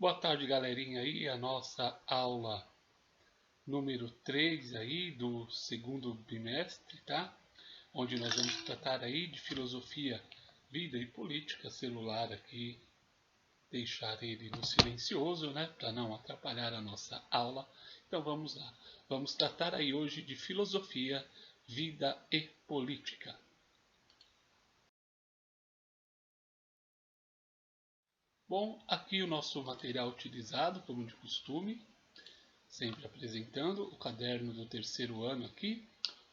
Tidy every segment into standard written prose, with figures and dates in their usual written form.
Boa tarde, galerinha aí, a nossa aula número 3 aí do segundo bimestre, tá? Onde nós vamos tratar aí de filosofia, vida e política celular aqui, deixar ele no silencioso, né, para não atrapalhar a nossa aula. Então vamos lá. Vamos tratar aí hoje de filosofia, vida e política. Bom, aqui o nosso material utilizado, como de costume, sempre apresentando o caderno do terceiro ano aqui,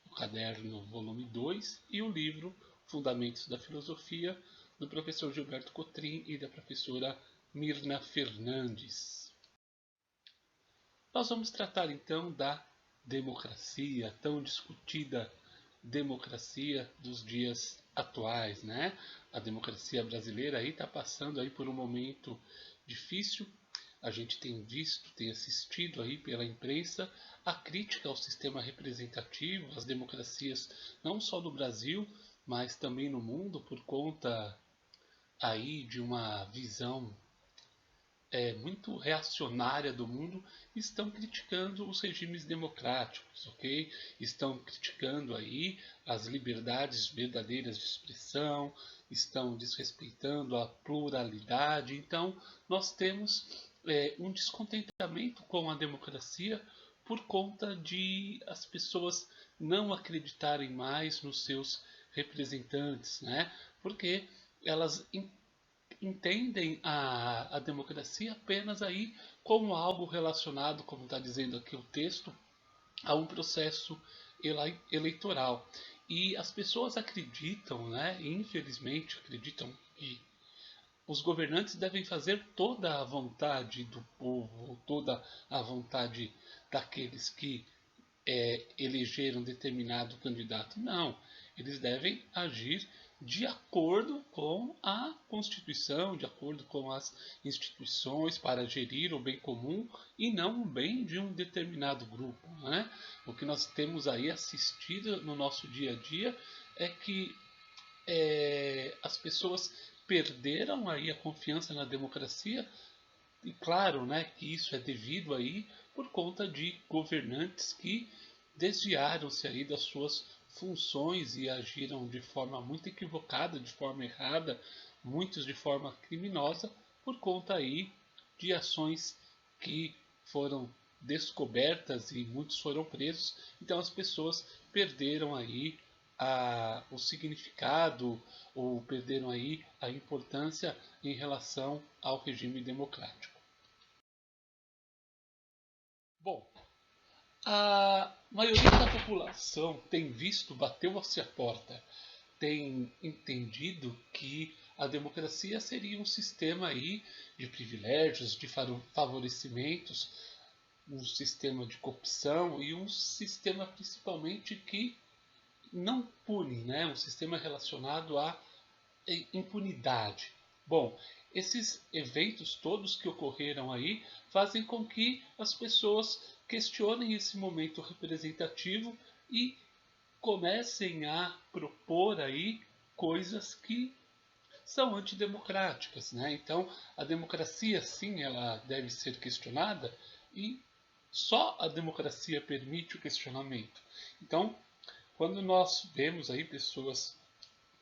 o caderno volume 2 e o livro Fundamentos da Filosofia, do professor Gilberto Cotrim e da professora Mirna Fernandes. Nós vamos tratar então da democracia, tão discutida democracia dos dias atuais, né? A democracia brasileira aí está passando aí por um momento difícil. A gente tem visto, tem assistido aí pela imprensa a crítica ao sistema representativo, às democracias não só do Brasil, mas também no mundo, por conta aí de uma visão muito reacionária do mundo, estão criticando os regimes democráticos, ok? Estão criticando aí as liberdades verdadeiras de expressão, estão desrespeitando a pluralidade. Então, nós temos um descontentamento com a democracia por conta de as pessoas não acreditarem mais nos seus representantes, né? Porque elas entendem a democracia apenas aí como algo relacionado, como está dizendo aqui o texto, a um processo eleitoral. E as pessoas acreditam, né, infelizmente acreditam que os governantes devem fazer toda a vontade do povo, toda a vontade daqueles que eleger um determinado candidato. Não, eles devem agir de acordo com a Constituição, de acordo com as instituições para gerir o bem comum e não o bem de um determinado grupo, né? O que nós temos aí assistido no nosso dia a dia é que as pessoas perderam aí a confiança na democracia e claro, né, que isso é devido aí por conta de governantes que desviaram-se aí das suas funções e agiram de forma muito equivocada, de forma errada, muitos de forma criminosa, por conta aí de ações que foram descobertas e muitos foram presos. Então as pessoas perderam aí o significado ou perderam aí a importância em relação ao regime democrático. Bom, a maioria da população tem visto, bateu-se a porta, tem entendido que a democracia seria um sistema aí de privilégios, de favorecimentos, um sistema de corrupção e um sistema principalmente que não pune, né? Um sistema relacionado à impunidade. Bom, esses eventos todos que ocorreram aí fazem com que as pessoas questionem esse momento representativo e comecem a propor aí coisas que são antidemocráticas, né? Então, a democracia sim, ela deve ser questionada e só a democracia permite o questionamento. Então, quando nós vemos aí pessoas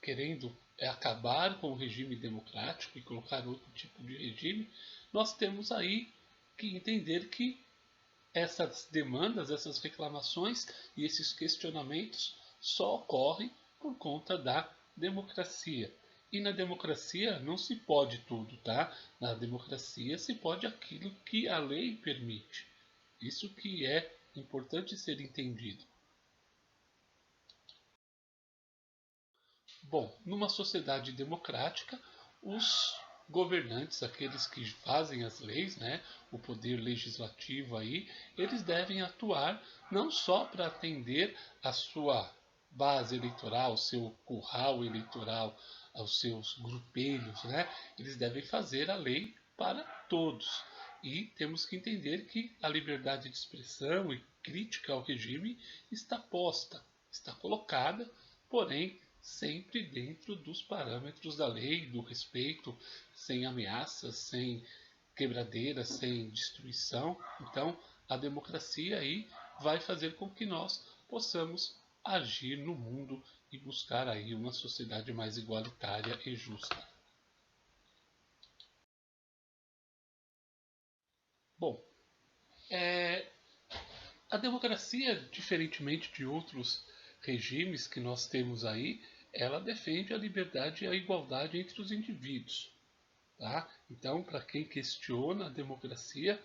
querendo acabar com o regime democrático e colocar outro tipo de regime, nós temos aí que entender que essas demandas, essas reclamações e esses questionamentos só ocorrem por conta da democracia. E na democracia não se pode tudo, tá? Na democracia se pode aquilo que a lei permite. Isso que é importante ser entendido. Bom, numa sociedade democrática, os governantes, aqueles que fazem as leis, né, o poder legislativo aí, eles devem atuar não só para atender a sua base eleitoral, o seu curral eleitoral, aos seus grupelhos, né? Eles devem fazer a lei para todos. E temos que entender que a liberdade de expressão e crítica ao regime está posta, está colocada, porém sempre dentro dos parâmetros da lei, do respeito, sem ameaças, sem quebradeira, sem destruição. Então, a democracia aí vai fazer com que nós possamos agir no mundo e buscar aí uma sociedade mais igualitária e justa. Bom, a democracia, diferentemente de outros regimes que nós temos aí, ela defende a liberdade e a igualdade entre os indivíduos. Tá? Então, para quem questiona a democracia,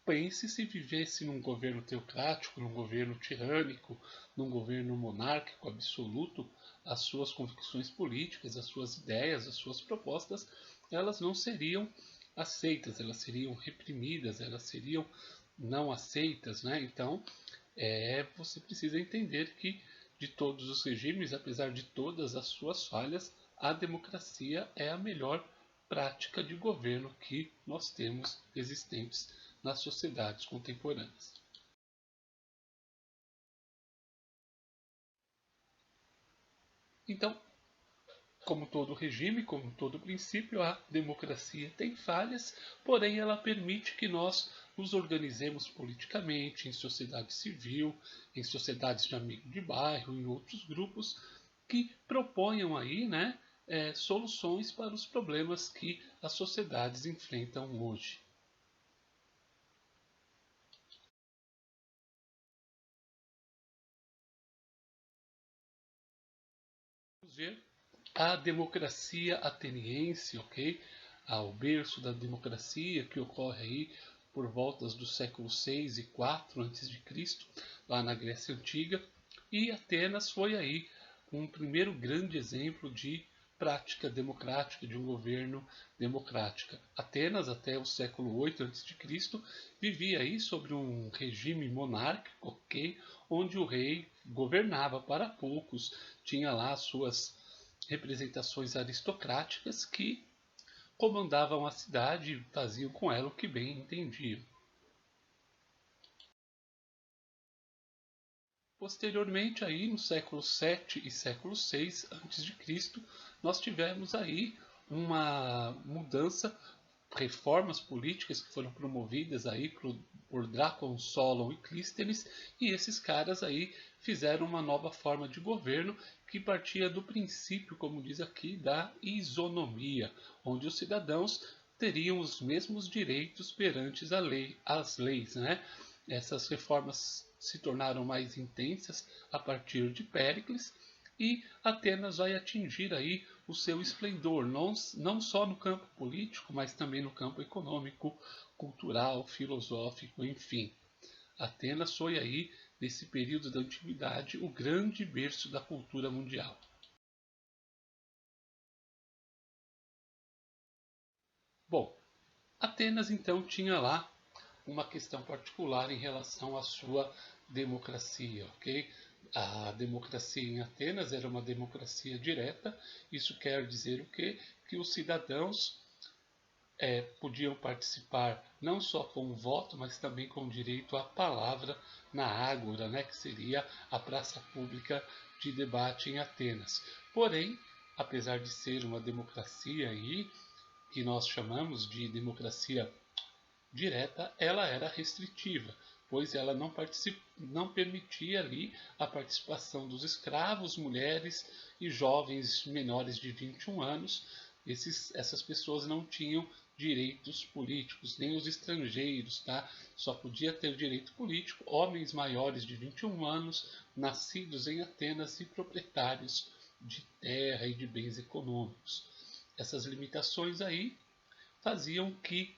pense se vivesse num governo teocrático, num governo tirânico, num governo monárquico absoluto, as suas convicções políticas, as suas ideias, as suas propostas, elas não seriam aceitas, elas seriam reprimidas, elas seriam não aceitas, né? Então, você precisa entender que de todos os regimes, apesar de todas as suas falhas, a democracia é a melhor prática de governo que nós temos existentes nas sociedades contemporâneas. Então, como todo regime, como todo princípio, a democracia tem falhas, porém ela permite que nós nos organizemos politicamente, em sociedade civil, em sociedades de amigo de bairro, em outros grupos que proponham aí, né, soluções para os problemas que as sociedades enfrentam hoje. Vamos ver a democracia ateniense, ok? O berço da democracia que ocorre aí por voltas do século 6 e 4 a.C., lá na Grécia Antiga, e Atenas foi aí um primeiro grande exemplo de prática democrática, de um governo democrático. Atenas, até o século 8 a.C., vivia aí sobre um regime monárquico, ok? Onde o rei governava para poucos, tinha lá suas representações aristocráticas que comandavam a cidade e faziam com ela o que bem entendiam. Posteriormente, aí no século 7 e século 6 a.C., nós tivemos aí uma mudança, reformas políticas que foram promovidas aí por Drácon, Solon e Clístenes, e esses caras aí fizeram uma nova forma de governo que partia do princípio, como diz aqui, da isonomia, onde os cidadãos teriam os mesmos direitos perante as leis, né? Essas reformas se tornaram mais intensas a partir de Péricles, e Atenas vai atingir aí o seu esplendor, não só no campo político, mas também no campo econômico, cultural, filosófico, enfim. Atenas foi aí, nesse período da antiguidade, o grande berço da cultura mundial. Bom, Atenas então tinha lá uma questão particular em relação à sua democracia, ok? A democracia em Atenas era uma democracia direta. Isso quer dizer o quê? Que os cidadãos podiam participar não só com o voto, mas também com direito à palavra na ágora, né, que seria a praça pública de debate em Atenas. Porém, apesar de ser uma democracia aí, que nós chamamos de democracia direta, ela era restritiva, pois ela não permitia ali a participação dos escravos, mulheres e jovens menores de 21 anos. Essas pessoas não tinham direitos políticos, nem os estrangeiros, tá? Só podia ter direito político homens maiores de 21 anos, nascidos em Atenas e proprietários de terra e de bens econômicos. Essas limitações aí faziam que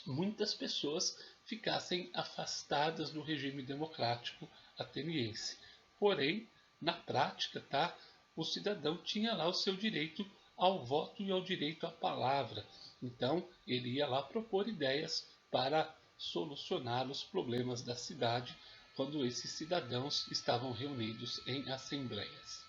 muitas pessoas ficassem afastadas do regime democrático ateniense. Porém, na prática, tá, o cidadão tinha lá o seu direito ao voto e ao direito à palavra. Então, ele ia lá propor ideias para solucionar os problemas da cidade quando esses cidadãos estavam reunidos em assembleias.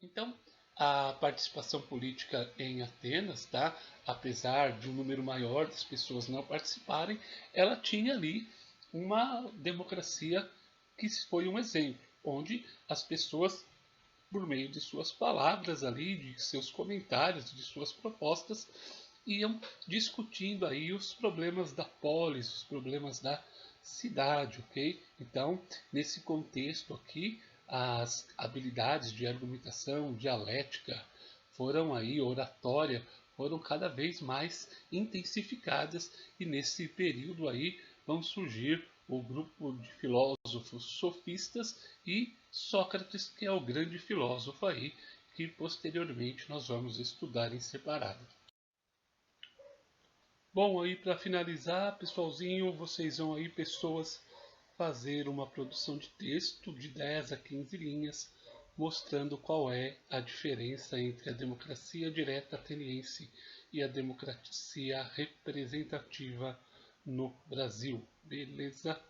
Então, a participação política em Atenas, tá? Apesar de um número maior das pessoas não participarem, ela tinha ali uma democracia que foi um exemplo, onde as pessoas por meio de suas palavras ali, de seus comentários, de suas propostas, iam discutindo aí os problemas da polis, os problemas da cidade, ok? Então, nesse contexto aqui, as habilidades de argumentação, dialética, foram aí, oratória, foram cada vez mais intensificadas e nesse período aí vão surgir o grupo de filósofos sofistas e Sócrates, que é o grande filósofo aí, que posteriormente nós vamos estudar em separado. Bom, aí para finalizar, pessoalzinho, vocês vão aí, pessoas, fazer uma produção de texto de 10 a 15 linhas, mostrando qual é a diferença entre a democracia direta ateniense e a democracia representativa no Brasil. Beleza?